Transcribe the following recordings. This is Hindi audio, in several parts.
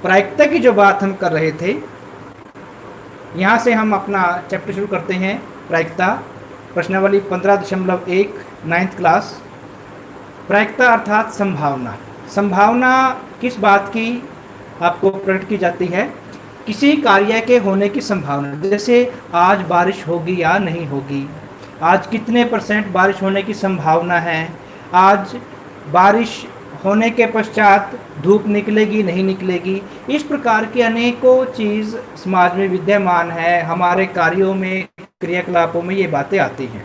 प्रायिकता की जो बात हम कर रहे थे, यहाँ से हम अपना चैप्टर शुरू करते हैं। प्रायिकता प्रश्नावली 15.1 9th क्लास। प्रायिकता अर्थात संभावना। संभावना किस बात की आपको प्रकट की जाती है? किसी कार्य के होने की संभावना। जैसे आज बारिश होगी या नहीं होगी, आज कितने % बारिश होने की संभावना है, आज बारिश होने के पश्चात धूप निकलेगी नहीं निकलेगी। इस प्रकार की अनेकों चीज़ समाज में विद्यमान है, हमारे कार्यों में, क्रियाकलापों में ये बातें आती हैं।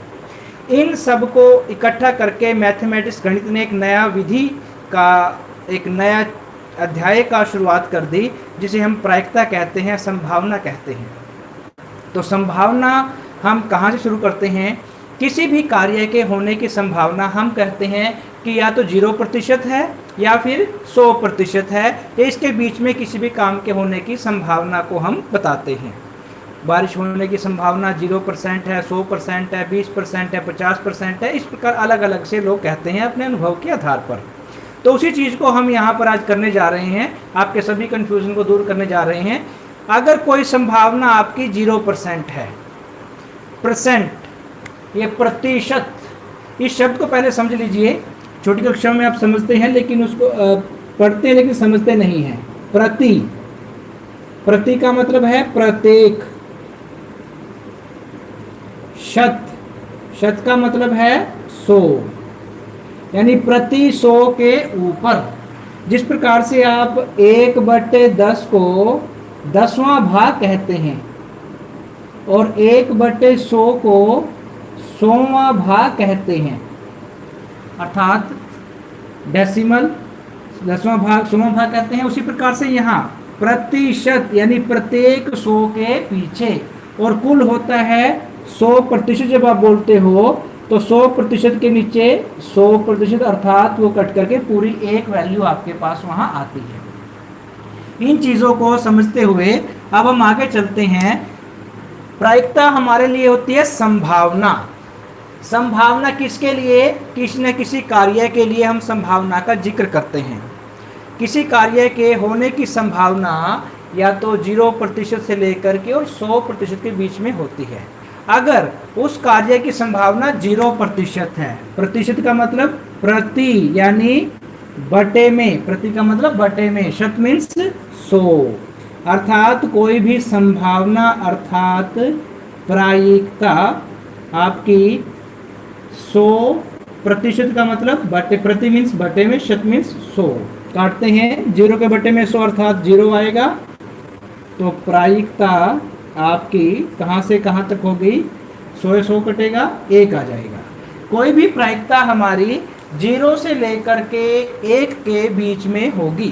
इन सब को इकट्ठा करके मैथमेटिक्स गणित ने एक नया विधि का, एक नया अध्याय का शुरुआत कर दी, जिसे हम प्रायिकता कहते हैं, संभावना कहते हैं। तो संभावना हम कहाँ से शुरू करते हैं? किसी भी कार्य के होने की संभावना हम कहते हैं कि या तो 0% है या फिर 100% है, या इसके बीच में किसी भी काम के होने की संभावना को हम बताते हैं। बारिश होने की संभावना 0% है, 100% है, 20% है, 50% है। इस प्रकार अलग अलग से लोग कहते हैं अपने अनुभव के आधार पर। तो उसी चीज़ को हम यहाँ पर आज करने जा रहे हैं, आपके सभी कन्फ्यूजन को दूर करने जा रहे हैं। अगर कोई संभावना आपकी 0% है, परसेंट, ये प्रतिशत, इस शब्द को पहले समझ लीजिए। छोटी कक्षा में आप समझते हैं लेकिन उसको पढ़ते हैं लेकिन समझते नहीं हैं। प्रति, प्रति का मतलब है प्रत्येक। शत, शत का मतलब है 100, यानी प्रति 100 के ऊपर। जिस प्रकार से आप 1/10 को 10वां भाग कहते हैं और 1/100 को 100वां भाग कहते हैं, अर्थात डेसिमल 10वां भाग 100वां भाग कहते हैं। उसी प्रकार से यहाँ प्रतिशत यानी प्रत्येक 100 के पीछे, और कुल होता है 100%। जब आप बोलते हो तो 100% के नीचे 100%, अर्थात वो कट करके पूरी एक वैल्यू आपके पास वहाँ आती है। इन चीज़ों को समझते हुए अब हम आगे चलते हैं। प्रायिकता हमारे लिए होती है संभावना। संभावना किसके लिए? किसी न किसी कार्य के लिए हम संभावना का जिक्र करते हैं। किसी कार्य के होने की संभावना या तो 0% से लेकर के और 100% के बीच में होती है। अगर उस कार्य की संभावना 0% है, प्रतिशत का मतलब प्रति यानी बटे में, प्रति का मतलब बटे में, शत मीन्स 100, अर्थात कोई भी संभावना अर्थात प्रायिकता आपकी 100% का मतलब बटे, प्रति मीन्स बटे में, शत मीन्स 100। काटते हैं 0 के बटे में 100 अर्थात 0 आएगा। तो प्रायिकता आपकी कहाँ से कहाँ तक होगी? 100 कटेगा, 1 आ जाएगा। कोई भी प्रायिकता हमारी 0 से लेकर के 1 के बीच में होगी।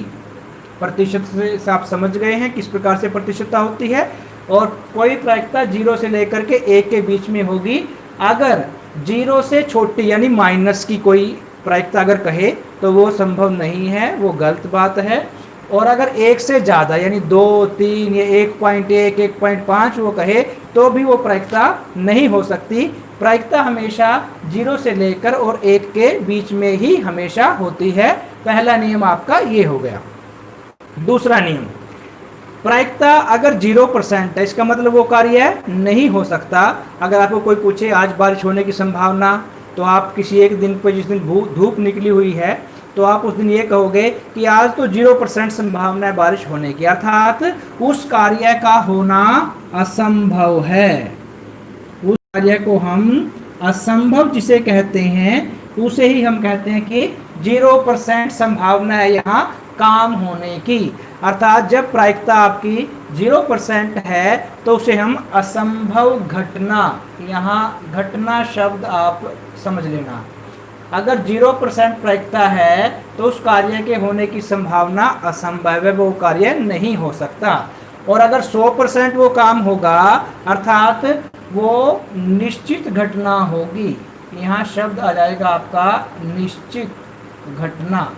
प्रतिशत से आप समझ गए हैं किस प्रकार से प्रतिशतता होती है। और कोई प्रायिकता 0 से लेकर के 1 के बीच में होगी। अगर 0 से छोटी यानी माइनस की कोई प्रायिकता अगर कहे तो वो संभव नहीं है, वो गलत बात है। और अगर 1 से ज़्यादा यानी 2, 3 या 1.1, 1.5 वो कहे तो भी वो प्रायिकता नहीं हो सकती। प्रायिकता हमेशा 0 से लेकर और 1 के बीच में ही हमेशा होती है। पहला नियम आपका ये हो गया। दूसरा नियम, प्रायिकता अगर 0% है, इसका मतलब वो कार्य नहीं हो सकता। अगर आपको कोई पूछे आज बारिश होने की संभावना, तो आप किसी एक दिन पर, जिस दिन धूप निकली हुई है, तो आप उस दिन ये कहोगे कि आज तो 0% संभावना है बारिश होने की, अर्थात उस कार्य का होना असंभव है। उस कार्य को हम असंभव जिसे कहते हैं, उसे ही हम कहते हैं कि 0% संभावना है यहाँ काम होने की। अर्थात जब प्रायिकता आपकी 0% है तो उसे हम असंभव घटना, यहाँ घटना शब्द आप समझ लेना। अगर 0% प्रायिकता है तो उस कार्य के होने की संभावना असंभव है, वो कार्य नहीं हो सकता। और अगर 100% वो काम होगा, अर्थात वो निश्चित घटना होगी। यहाँ शब्द आ जाएगा आपका निश्चित घटना।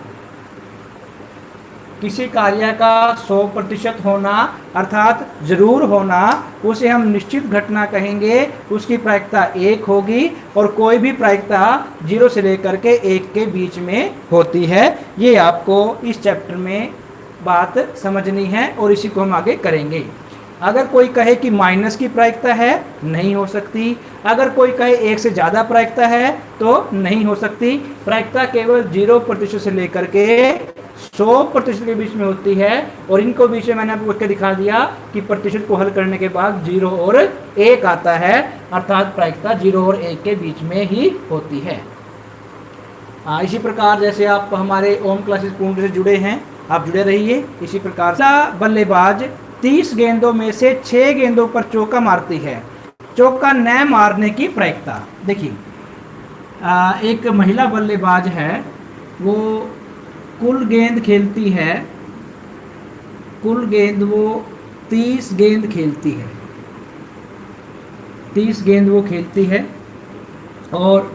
किसी कार्य का 100% होना अर्थात जरूर होना, उसे हम निश्चित घटना कहेंगे। उसकी प्रायिकता 1 होगी और कोई भी प्रायिकता 0 से लेकर के 1 के बीच में होती है। ये आपको इस चैप्टर में बात समझनी है और इसी को हम आगे करेंगे। अगर कोई कहे कि माइनस की प्रायिकता है, नहीं हो सकती। अगर कोई कहे एक से ज़्यादा प्रायिकता है तो नहीं हो सकती। प्रायिकता केवल 0% से लेकर के 100% के बीच में होती है, और इनको बीच में मैंने आपको दिखा दिया कि प्रतिशत को हल करने के बाद 0 और 1 आता है, अर्थात प्रायिकता 0 और 1 के बीच में ही होती है। इसी प्रकार जैसे आप हमारे ओम क्लासेस पूर्ण से जुड़े हैं, आप जुड़े रहिए। इसी प्रकार बल्लेबाज 30 गेंदों में से 6 गेंदों पर चौका मारती है, चौका न मारने की प्रायिकता। देखिए, एक महिला बल्लेबाज है, वो कुल गेंद खेलती है, कुल गेंद वो 30 गेंद खेलती है, 30 गेंद वो खेलती है, और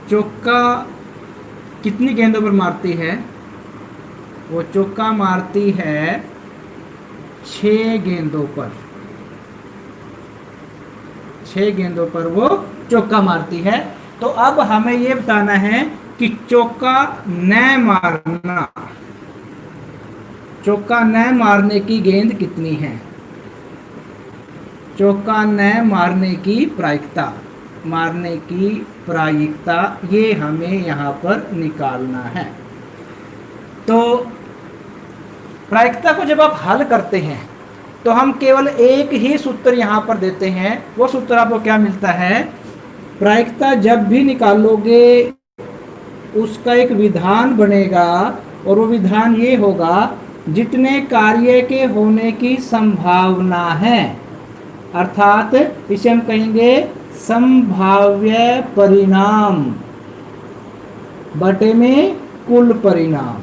चौका कितनी गेंदों पर मारती है? वो चौका मारती है 6 गेंदों पर, 6 गेंदों पर वो चौका मारती है। तो अब हमें ये बताना है कि चौका न मारना, चौका न मारने की गेंद कितनी है, चौका न मारने की प्रायिकता, मारने की प्रायिकता, ये हमें यहाँ पर निकालना है। तो प्रायिकता को जब आप हल करते हैं तो हम केवल एक ही सूत्र यहाँ पर देते हैं। वो सूत्र आपको क्या मिलता है? प्रायिकता जब भी निकालोगे उसका एक विधान बनेगा, और वो विधान ये होगा, जितने कार्य के होने की संभावना है, अर्थात इसे हम कहेंगे संभाव्य परिणाम बटे में कुल परिणाम,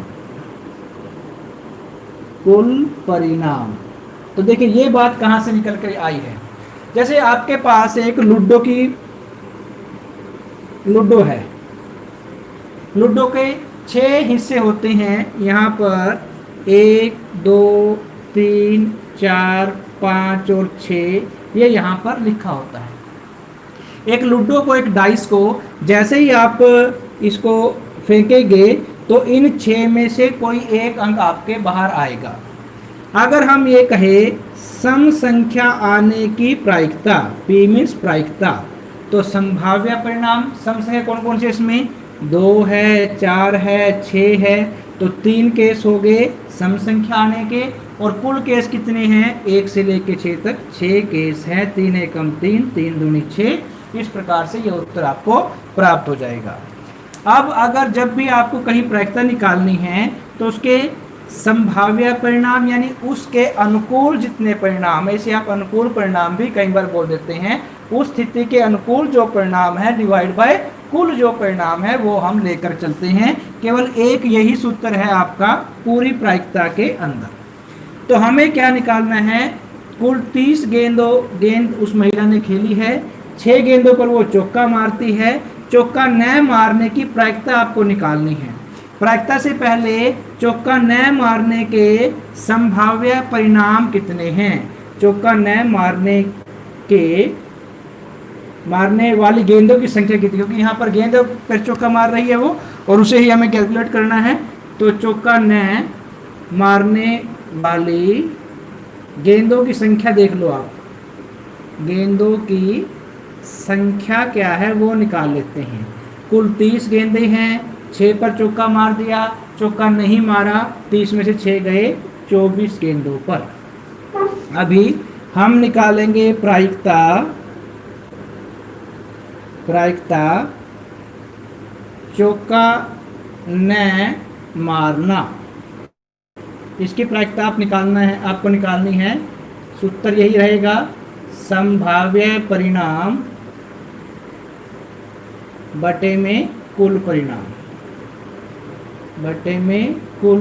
कुल परिणाम। तो देखिए ये बात कहाँ से निकल कर आई है। जैसे आपके पास एक लूडो है, लूडो के 6 हिस्से होते हैं। यहाँ पर 1 2 3 4 5 और 6 ये यहाँ पर लिखा होता है। एक लूडो को, एक डाइस को जैसे ही आप इसको फेंकेंगे तो इन 6 में से कोई एक अंक आपके बाहर आएगा। अगर हम ये कहें सम संख्या आने की प्रायिकता, P मीन्स प्रायिकता, तो संभाव्य परिणाम सम संख्या कौन कौन से इसमें? 2 है, 4 है, 6 है, तो 3 केस हो गए सम संख्या आने के। और कुल केस कितने हैं? 1 से लेकर 6 तक 6 केस हैं। 3 एकम 3, 3 दूनी 6। इस प्रकार से यह उत्तर आपको प्राप्त हो जाएगा। अब अगर जब भी आपको कहीं प्रायिकता निकालनी है तो उसके संभाव्य परिणाम यानी उसके अनुकूल जितने परिणाम है, इसे आप अनुकूल परिणाम भी कई बार बोल देते हैं, उस स्थिति के अनुकूल जो परिणाम है डिवाइड बाय कुल जो परिणाम है वो हम लेकर चलते हैं। केवल एक यही सूत्र है आपका पूरी प्रायिकता के अंदर। तो हमें क्या निकालना है? कुल 30 गेंद उस महिला ने खेली है, 6 गेंदों पर वो चौका मारती है, चौका न मारने की प्रायिकता आपको निकालनी है। प्रायिकता से पहले चौका न मारने के संभाव्य परिणाम कितने हैं? चौका न मारने वाली गेंदों की संख्या कितनी, क्योंकि यहाँ पर गेंद पर चौका मार रही है वो, और उसे ही हमें कैलकुलेट करना है। तो चौका न मारने वाली गेंदों की संख्या देख लो आप, गेंदों की संख्या क्या है वो निकाल लेते हैं। कुल 30 गेंदें हैं, 6 पर चौका मार दिया, चौका नहीं मारा, 30 में से 6 गए 24 गेंदों पर। अभी हम निकालेंगे प्रायिकता चौका न मारना। इसकी प्रायिकता आपको निकालनी है। सूत्र यही रहेगा, संभाव्य परिणाम बटे में कुल परिणाम, बटे में कुल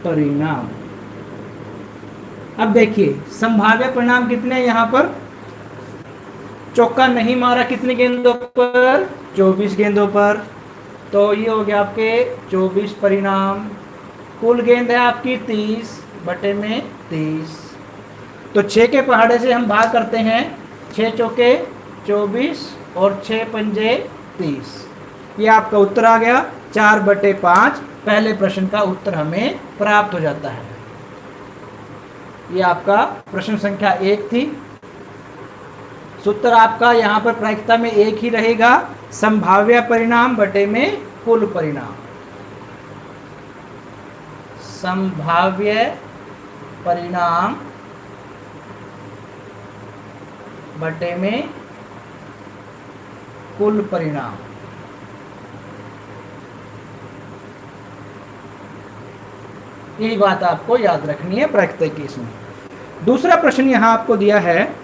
परिणाम। अब देखिए संभाव्य परिणाम कितने हैं यहाँ पर? चौका नहीं मारा कितनी गेंदों पर? 24 गेंदों पर। तो ये हो गया आपके 24 परिणाम। कुल गेंद है आपकी 30 बटे में 30। तो 6 के पहाड़े से हम भाग करते हैं, 6 चौके 24 और 6 पंजे 30। ये आपका उत्तर आ गया 4/5। पहले प्रश्न का उत्तर हमें प्राप्त हो जाता है। ये आपका प्रश्न संख्या 1 थी। सूत्र आपका यहाँ पर प्रायिकता में एक ही रहेगा, संभाव्य परिणाम बटे में कुल परिणाम। संभाव्य परिणाम बटे में कुल परिणाम। यही बात आपको याद रखनी है प्रायिकता केस में। दूसरा प्रश्न यहाँ आपको दिया है,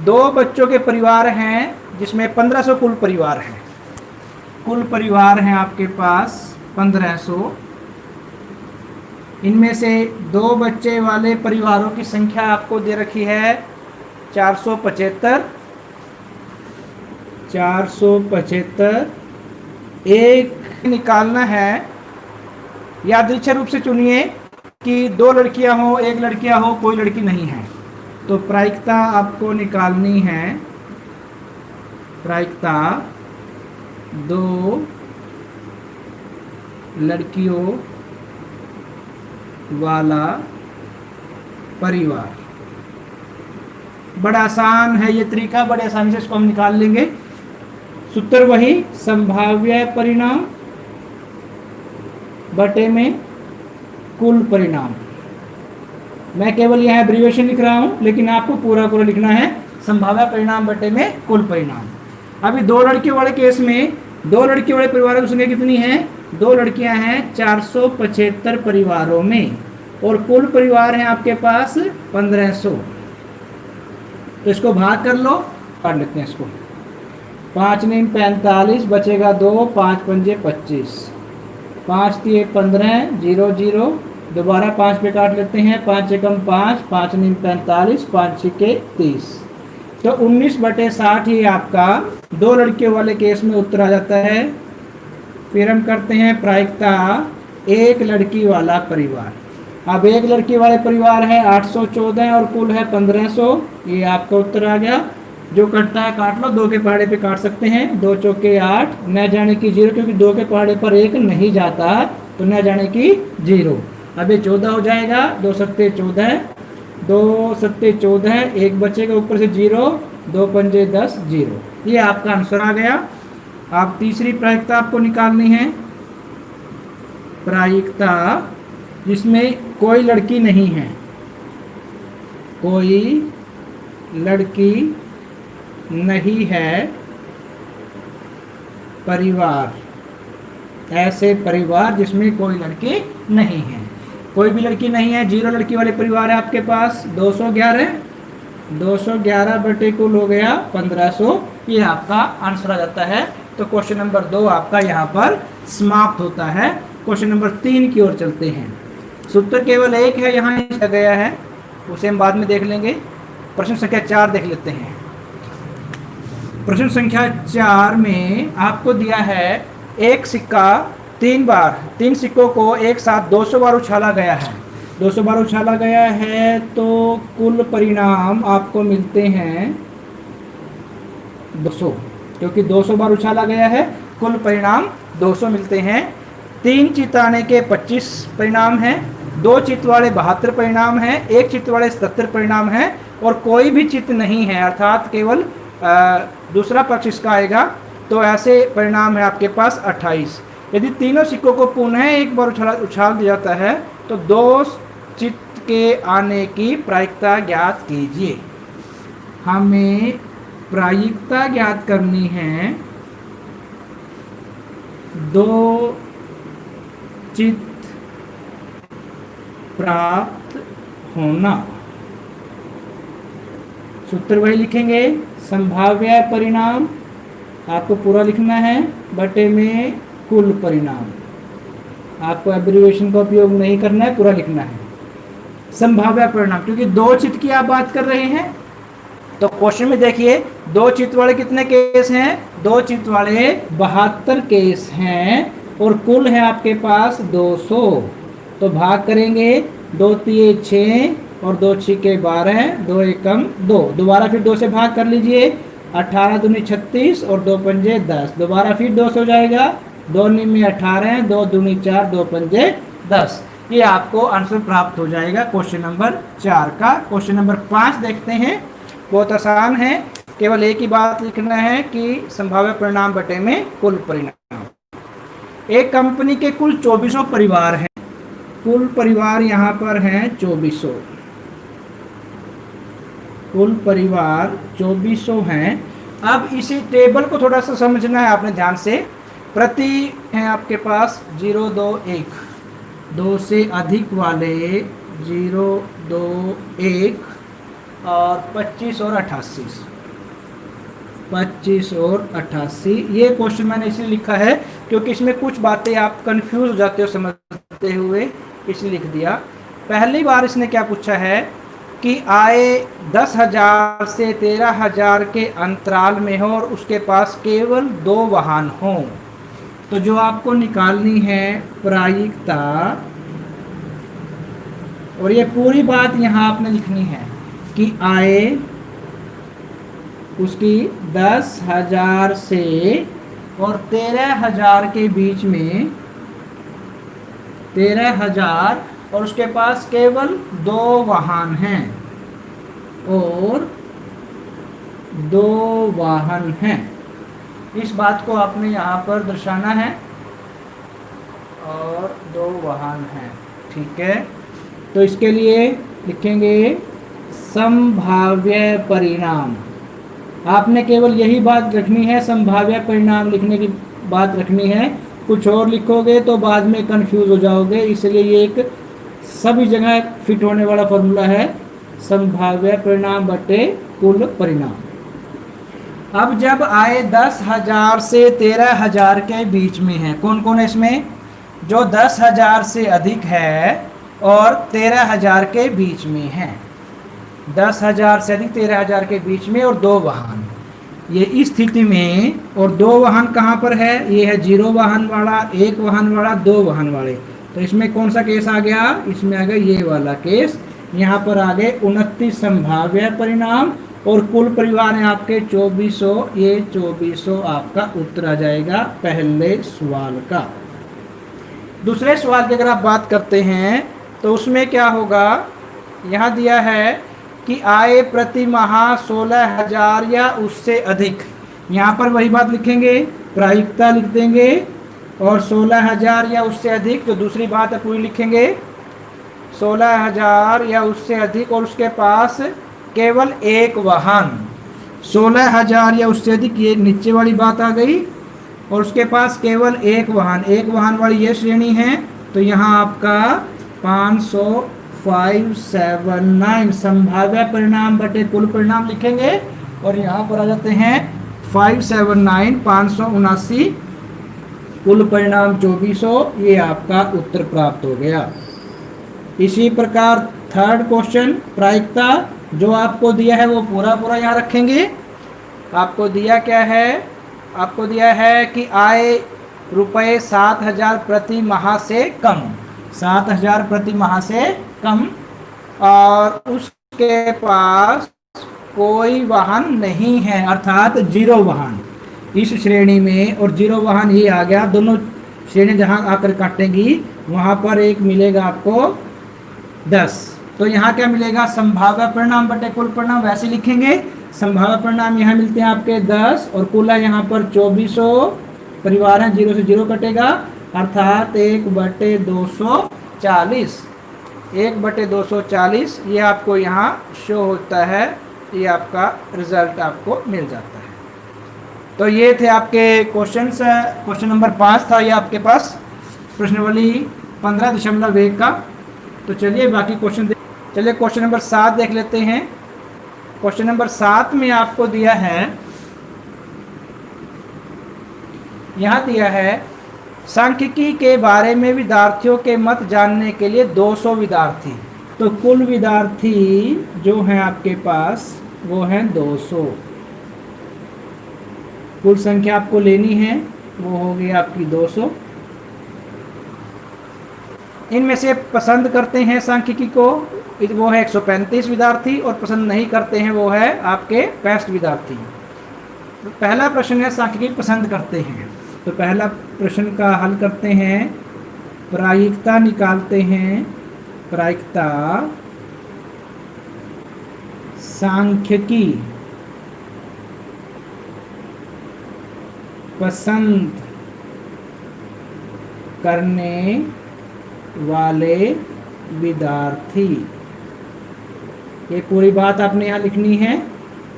2 बच्चों के परिवार हैं जिसमें 1500 कुल परिवार हैं। कुल परिवार हैं आपके पास 1500। इनमें से 2 बच्चे वाले परिवारों की संख्या आपको दे रखी है 475। 475 एक निकालना है। यादृच्छिक रूप से चुनिए कि 2 लड़कियां हो, 1 लड़कियां हो, कोई लड़की नहीं है। तो प्रायिकता आपको निकालनी है, प्रायिकता 2 लड़कियों वाला परिवार। बड़ा आसान है ये तरीका, बड़े आसानी से इसको हम निकाल लेंगे। सूत्र वही, संभाव्य परिणाम बटे में कुल परिणाम। मैं केवल यहाँ एब्रीविएशन लिख रहा हूँ, लेकिन आपको पूरा पूरा लिखना है, संभाव्य परिणाम बटे में कुल परिणाम। अभी 2 लड़कियों वाले केस में 2 लड़कियों वाले परिवारों की संख्या कितनी है? 2 लड़कियां हैं 475 परिवारों में, और कुल परिवार हैं आपके पास 1500। तो इसको भाग कर लो, पढ़ लेते हैं इसको। 5 9 45 बचेगा 2, 5 पंजे 25, 5 3 15, 0 0। दोबारा 5 पे काट लेते हैं, 5 एकम 5, 5 9 45, 5 6 30। तो 19/60 ही आपका 2 लड़कियों वाले केस में उत्तर आ जाता है। फिर हम करते हैं प्रायिकता 1 लड़की वाला परिवार। अब 1 लड़की वाले परिवार है 814 और कुल है 1500। ये आपका उत्तर आ गया। जो कटता है काट लो, 2 के पहाड़े पे काट सकते हैं। 2 चौके 8, न जाने की 0, क्योंकि 2 के पहाड़े पर 1 नहीं जाता, तो न जाने की 0। अब ये 14 हो जाएगा, 2 सत्ते 14, 2 सत्ते 14, 1 बचेगा ऊपर से 0, 2 पंजे 10, 0। ये आपका आंसर आ गया। अब तीसरी प्रायिकता आपको निकालनी है, प्रायिकता जिसमें कोई लड़की नहीं है। कोई लड़की नहीं है परिवार, ऐसे परिवार जिसमें कोई लड़की नहीं है। कोई भी लड़की नहीं है, 0 लड़की वाले परिवार है आपके पास 211। 211 बटे कुल हो गया 1500। ये आपका आंसर आ जाता है। तो क्वेश्चन नंबर 2 आपका यहाँ पर समाप्त होता है। क्वेश्चन नंबर 3 की ओर चलते हैं। सूत्र केवल एक है, यहाँ गया है, उसे हम बाद में देख लेंगे। प्रश्न संख्या 4 देख लेते हैं। प्रश्न संख्या 4 में आपको दिया है एक सिक्का 3 बार, 3 सिक्कों को एक साथ 200 बार उछाला गया है। 200 बार उछाला गया है तो कुल परिणाम आपको मिलते हैं 200, क्योंकि 200 बार उछाला गया है, कुल परिणाम 200 मिलते हैं। 3 चित आने के 25 परिणाम हैं, 2 चित वाले 72 परिणाम हैं, 1 चित वाले 77 परिणाम हैं, और कोई भी चित नहीं है, अर्थात केवल दूसरा पक्ष इसका आएगा। तो ऐसे परिणाम है आपके पास 28। यदि तीनों सिक्कों को पुनः एक बार उछाल दिया जाता है तो 2 चित्त के आने की प्रायिकता ज्ञात कीजिए। हमें प्रायिकता ज्ञात करनी है 2 चित्त प्राप्त होना। सूत्र वही लिखेंगे, संभाव्य परिणाम आपको पूरा लिखना है बटे में कुल परिणाम। आपको एब्रीविएशन का उपयोग नहीं करना है, पूरा लिखना है। संभाव्य परिणाम, क्योंकि 2 चित्त की आप बात कर रहे हैं, तो क्वेश्चन में देखिए 2 चित्त वाले कितने केस हैं? 2 चित्त वाले 72 केस हैं, और कुल है आपके पास 200। तो भाग करेंगे, 2 3 6 और 2 6 12, 2 एकम 2। दोबारा फिर 2 से भाग कर लीजिए, 18 दूनी 36 और 2 पंजे 10। दोबारा फिर 2 से हो जाएगा, 2 निम में 18, 2 दूनी 4, 2 पंजे 10। ये आपको आंसर प्राप्त हो जाएगा क्वेश्चन नंबर 4 का। क्वेश्चन नंबर 5 देखते हैं। बहुत आसान है, केवल एक ही बात लिखना है कि संभाव्य परिणाम बटे में कुल परिणाम। एक कंपनी के कुल 2400 परिवार हैं। कुल परिवार यहाँ पर हैं 2400, कुल परिवार 2400 हैं। अब इसी टेबल को थोड़ा सा समझना है आपने ध्यान से। प्रति है आपके पास 0, 2, 1, 2 से अधिक वाले 0, 2, 1 और 25 और 88, 25 और 88। ये क्वेश्चन मैंने इसलिए लिखा है क्योंकि इसमें कुछ बातें आप कंफ्यूज हो जाते हो समझते हुए, इसलिए लिख दिया। पहली बार इसने क्या पूछा है कि आय 10,000 से 13,000 के अंतराल में हो और उसके पास केवल 2 वाहन हो। तो जो आपको निकालनी है प्रायिकता, और ये पूरी बात यहाँ आपने लिखनी है कि आय उसकी 10,000 से और 13,000 के बीच में, 13,000 और उसके पास केवल 2 वाहन हैं, और 2 वाहन हैं। इस बात को आपने यहाँ पर दर्शाना है, और 2 वाहन हैं। ठीक है, तो इसके लिए लिखेंगे संभाव्य परिणाम। आपने केवल यही बात रखनी है, संभाव्य परिणाम लिखने की बात रखनी है। कुछ और लिखोगे तो बाद में कंफ्यूज हो जाओगे, इसलिए ये एक सभी जगह फिट होने वाला फॉर्मूला है, संभाव्य परिणाम बटे कुल परिणाम। अब जब आय 10,000 से 13,000 के बीच में है, कौन कौन है इसमें? जो 10,000 से अधिक है और 13,000 के बीच में है। 10,000 से अधिक 13,000 के बीच में और 2 वाहन। ये इस स्थिति में, और 2 वाहन कहाँ पर है? ये है 0 वाहन वाला, 1 वाहन वाला, 2 वाहन वाले। तो इसमें कौन सा केस आ गया? इसमें आ गया ये वाला केस। यहाँ पर आ गए 29 संभाव्य परिणाम, और कुल परिवार है आपके 2400। ये 2400 आपका उत्तर आ जाएगा पहले सवाल का। दूसरे सवाल की अगर आप बात करते हैं तो उसमें क्या होगा? यहाँ दिया है कि आय प्रति माह 16,000 या उससे अधिक। यहाँ पर वही बात लिखेंगे, प्रायिकता लिख देंगे, और 16,000 या उससे अधिक, जो दूसरी बात है पूरी लिखेंगे, 16,000 या उससे अधिक और उसके पास केवल 1 वाहन। 16,000 या उससे अधिक, ये नीचे वाली बात आ गई, और उसके पास केवल 1 वाहन। 1 वाहन वाली ये श्रेणी है, तो यहाँ आपका 579 संभाव्य परिणाम बटे कुल परिणाम लिखेंगे, और यहाँ पर आ जाते हैं 579, 579, कुल परिणाम 2400। ये आपका उत्तर प्राप्त हो गया। इसी प्रकार थर्ड क्वेश्चन, प्रायिकता जो आपको दिया है वो पूरा पूरा यहाँ रखेंगे। आपको दिया क्या है? आपको दिया है कि आय रुपये 7,000 प्रति माह से कम, 7,000 प्रति माह से कम, और उसके पास कोई वाहन नहीं है, अर्थात 0 वाहन इस श्रेणी में, और 0 वाहन ये आ गया। दोनों श्रेणी जहाँ आकर काटेंगी वहाँ पर एक मिलेगा आपको 10। तो यहाँ क्या मिलेगा? संभाव्य परिणाम बटे कुल परिणाम, वैसे लिखेंगे। संभाव्य परिणाम यहाँ मिलते हैं आपके 10, और कुल है यहाँ पर 2400 परिवार हैं, 0 से 0 कटेगा, अर्थात 1/240। 1/240 ये आपको यहाँ शो होता है, ये आपका रिजल्ट आपको मिल जाता है। तो ये थे आपके क्वेश्चंस। क्वेश्चन नंबर 5 था ये आपके पास, प्रश्नावली 15.1 का। तो चलिए बाकी क्वेश्चन चलिए क्वेश्चन नंबर 7 देख लेते हैं। क्वेश्चन नंबर 7 में आपको दिया है, यहाँ दिया है सांख्यिकी के बारे में विद्यार्थियों के मत जानने के लिए 200 विद्यार्थी। तो कुल विद्यार्थी जो हैं आपके पास वो हैं 200। कुल संख्या आपको लेनी है, वो होगी आपकी 200। इनमें से पसंद करते हैं सांख्यिकी को, वो है 135 विद्यार्थी, और पसंद नहीं करते हैं वो है आपके 65 विद्यार्थी। तो पहला प्रश्न है सांख्यिकी पसंद करते हैं। तो पहला प्रश्न का हल करते हैं। प्रायिकता निकालते हैं, प्रायिकता सांख्यिकी पसंद करने वाले विद्यार्थी। ये पूरी बात आपने यहाँ लिखनी है,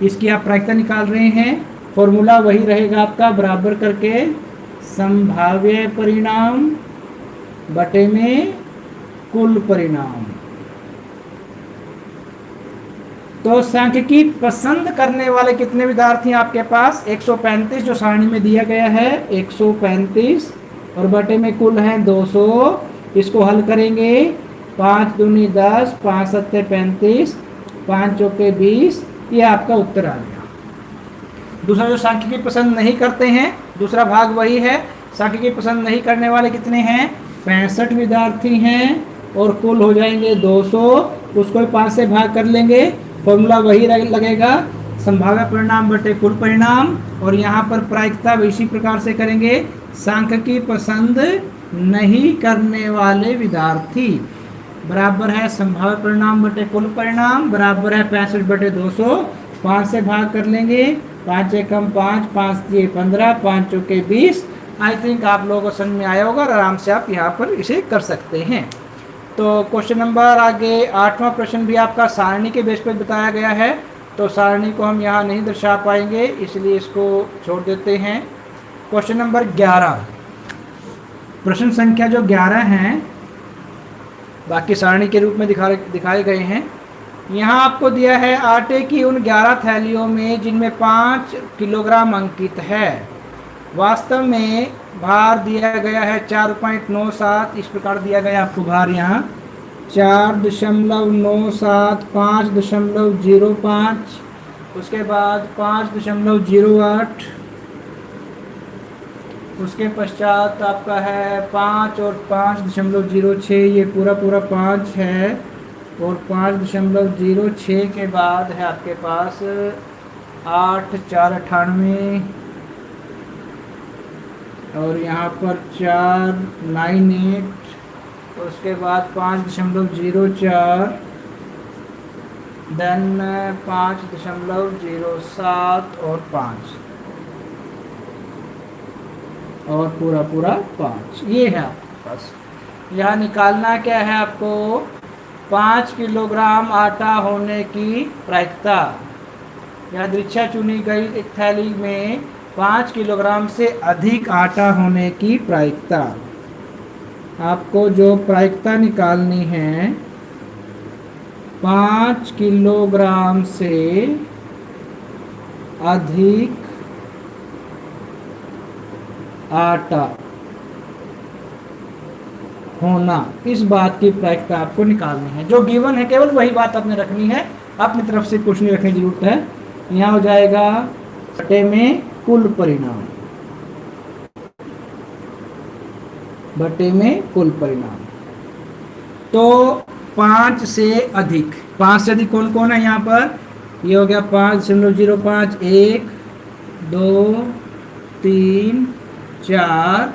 इसकी आप प्रायिकता निकाल रहे हैं। फॉर्मूला वही रहेगा आपका, बराबर करके संभाव्य परिणाम बटे में कुल परिणाम। तो सांख्यिकी पसंद करने वाले कितने विद्यार्थी हैं आपके पास? 135 जो सारणी में दिया गया है, 135 और बटे में कुल है 200। इसको हल करेंगे, 5 दूनी 10, 5 सत्ते 35, 5 चौके 20, ये आपका उत्तर आ गया। दूसरा जो सांख्यिकी पसंद नहीं करते हैं, दूसरा भाग वही है। सांख्यिकी पसंद नहीं करने वाले कितने हैं? 65 विद्यार्थी हैं और कुल हो जाएंगे 200। उसको 5 से भाग कर लेंगे, फॉर्मूला वही लगेगा, संभाव्य परिणाम बटे कुल परिणाम। और यहाँ पर प्रायिकता इसी प्रकार से करेंगे, सांख्यिकी पसंद नहीं करने वाले विद्यार्थी बराबर है संभाव्य परिणाम बटे कुल परिणाम, बराबर है 65 बटे 200। 5 से भाग कर लेंगे, 5 एकम 5, 5 दिए 15, 5 चौके 20। आई थिंक आप लोगों को समझ में आया होगा और आराम से आप यहाँ पर इसे कर सकते हैं। तो क्वेश्चन नंबर आगे 8वां प्रश्न भी आपका सारणी के बेस पर बताया गया है। तो सारणी को हम यहाँ नहीं दर्शा पाएंगे, इसलिए इसको छोड़ देते हैं। क्वेश्चन नंबर 11, प्रश्न संख्या जो 11 हैं बाकी सारणी के रूप में दिखाए गए हैं। यहाँ आपको दिया है आटे की उन 11 थैलियों में जिनमें 5 किलोग्राम अंकित है। वास्तव में भार दिया गया है 4.97। इस प्रकार दिया गया आपको भार यहाँ 4.97, 5.05, उसके बाद 5.08, उसके पश्चात आपका है 5 और 5.06, ये पूरा 5 है। और 5.06 के बाद है आपके पास 8, 4, 98 और यहाँ पर 498, उसके बाद 5.04, देन 5.07 और 5 और पूरा 5। ये है आपके पास। यहाँ निकालना क्या है आपको? 5 किलोग्राम आटा होने की प्रायिकता। यहाँ दृच्छा चुनी गई एक थैली में 5 किलोग्राम से अधिक आटा होने की प्रायिकता। आपको जो प्रायिकता निकालनी है 5 किलोग्राम से अधिक आटा होना, इस बात की प्रायिकता आपको निकालनी है। जो गिवन है केवल वही बात आपने रखनी है, अपनी तरफ से कुछ नहीं रखने की जरूरत है। यहाँ हो जाएगा बटे में कुल परिणाम, बटे में कुल परिणाम। तो 5 से अधिक, 5 से अधिक कौन कौन है यहाँ पर? ये हो गया 5.05, 1, 2, 3, 4,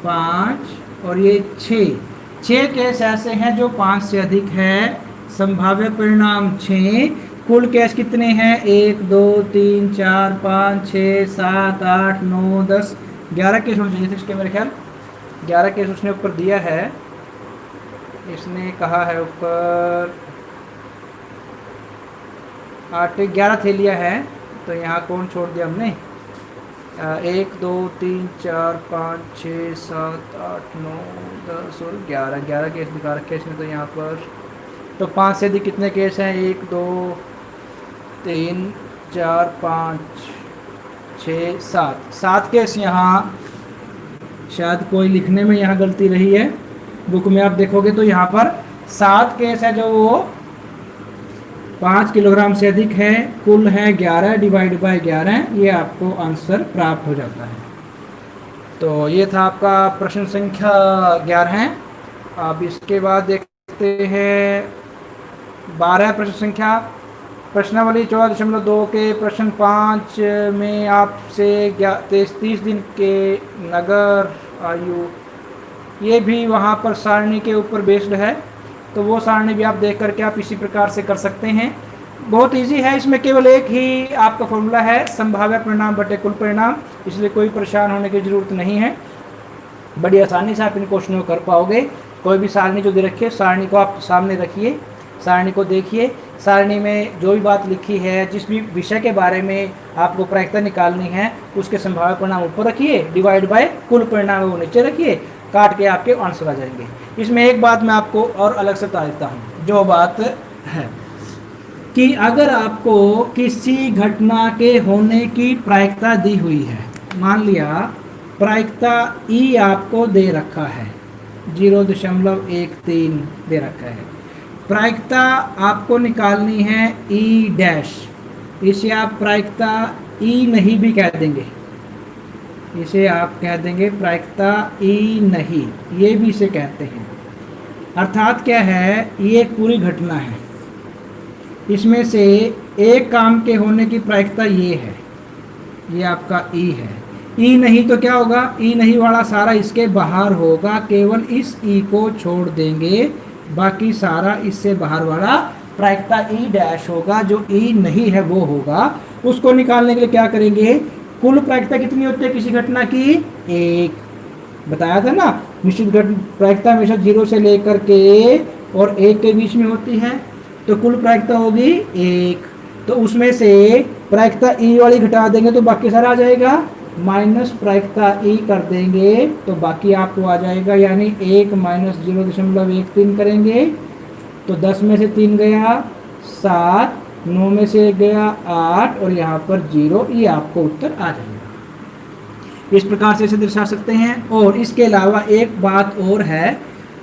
5 और ये 6 केस ऐसे हैं जो 5 से अधिक है। संभाव्य परिणाम 6। कुल केस कितने हैं? 1, 2, 3, 4, 5, 6, 7, 8, 9, 10, 11 केस होने चाहिए थे इसके, मेरे ख्याल 11 केस उसने ऊपर दिया है। इसने कहा है ऊपर 11 थैलियाँ हैं, तो यहाँ कौन छोड़ दिया हमने? 1, 2, 3, 4, 5, 6, 7, 8, 9, 10 और 11 केस दिखा रखे इसमें। तो यहाँ पर तो 5 से अधिक कितने केस हैं? 1, 2, 3, 4, 5, 6, 7 केस। यहाँ शायद कोई लिखने में यहाँ गलती रही है, बुक में आप देखोगे तो यहाँ पर 7 केस है जो वो 5 किलोग्राम से अधिक है। कुल है 11 डिवाइड बाय 11, ये आपको आंसर प्राप्त हो जाता है। तो ये था आपका प्रश्न संख्या 11। अब इसके बाद देखते हैं 12 प्रश्न संख्या। प्रश्नावली 14.2 के प्रश्न 5 में आपसे 30 दिन के नगर आयु ये भी वहाँ पर सारणी के ऊपर बेस्ड है, तो वो सारणी भी आप देख करके आप इसी प्रकार से कर सकते हैं। बहुत इजी है, इसमें केवल एक ही आपका फॉर्मूला है, संभाव्य परिणाम बटे कुल परिणाम, इसलिए कोई परेशान होने की ज़रूरत नहीं है। बड़ी आसानी से आप इन क्वेश्चनों को कर पाओगे। कोई भी सारणी जो दे रखी है, सारणी को आप सामने रखिए, सारणी को देखिए, सारणी में जो भी बात लिखी है, जिस भी विषय के बारे में आपको प्रायिकता निकालनी है, उसके संभाव्य परिणाम ऊपर रखिए, डिवाइड बाय कुल परिणाम वो नीचे रखिए, काट के आपके आंसर आ जाएंगे। इसमें एक बात मैं आपको और अलग से बता देता हूँ, जो बात है कि अगर आपको किसी घटना के होने की प्रायिकता दी हुई है, मान लिया प्रायिकता ई आपको दे रखा है 0.13 दे रखा है, प्रायिकता आपको निकालनी है ई डैश, इसे आप प्रायिकता ई नहीं भी कह देंगे, इसे आप कह देंगे प्रायिकता ई नहीं, ये भी इसे कहते हैं। अर्थात क्या है, ये एक पूरी घटना है, इसमें से एक काम के होने की प्रायिकता ये है, ये आपका ई है। ई नहीं तो क्या होगा, ई नहीं वाला सारा इसके बाहर होगा, केवल इस ई को छोड़ देंगे, बाकी सारा इससे बाहर वाला प्रायिकता ई डैश होगा, जो ई नहीं है वो होगा। उसको निकालने के लिए क्या करेंगे, कुल प्रायिकता कितनी होती है किसी घटना की, एक, बताया था ना, निश्चित प्रायिकता हमेशा 0 से लेकर के और 1 के बीच में होती है, तो कुल प्रायिकता होगी 1, तो उसमें से प्रायिकता ई वाली घटा देंगे तो बाकी सारा आ जाएगा, माइनस प्रायिकता ई कर देंगे तो बाकी आपको आ जाएगा, यानी 1 माइनस 0.13 करेंगे तो 10 में से 3 गया 7, 9 में से 1 गया 8 और यहाँ पर 0, ये आपको उत्तर आ जाएगा। इस प्रकार से इसे दर्शा सकते हैं। और इसके अलावा एक बात और है,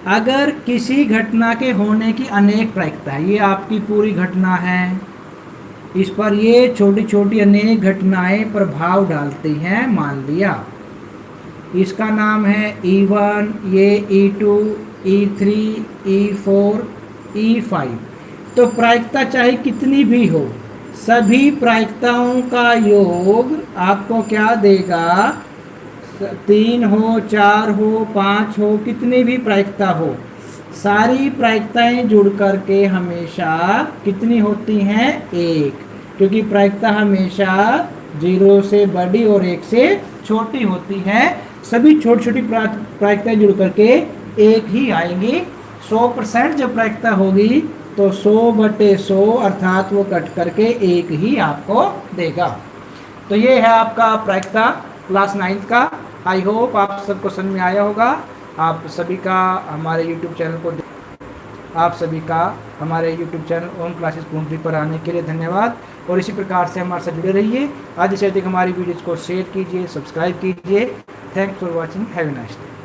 अगर किसी घटना के होने की अनेक प्रायिकता है, ये आपकी पूरी घटना है, इस पर ये छोटी छोटी अनेक घटनाएं प्रभाव डालती हैं, मान लिया इसका नाम है E1, ये E2, E3, E4, E5, तो प्रायिकता चाहे कितनी भी हो, सभी प्रायिकताओं का योग आपको क्या देगा, 3 हो, 4 हो, 5 हो, कितनी भी प्रायिकता हो, सारी प्रायिकताएं जुड़ करके हमेशा कितनी होती हैं, 1, क्योंकि प्रायिकता हमेशा 0 से बड़ी और 1 से छोटी होती है। सभी छोटी छोटी प्रायिकताएं जुड़ करके 1 ही आएंगी। 100% जब प्रायिकता होगी तो 100/100 अर्थात वो कट करके 1 ही आपको देगा। तो ये है आपका प्रायिकता क्लास 9th का। आई होप आप सबको समझ में आया होगा। आप सभी का हमारे YouTube चैनल को ओम क्लासेस पूंजी पर आने के लिए धन्यवाद, और इसी प्रकार से हमारे साथ जुड़े रहिए। अधिक से अधिक हमारी वीडियोज़ को शेयर कीजिए, सब्सक्राइब कीजिए। Thanks for watching, have a nice day.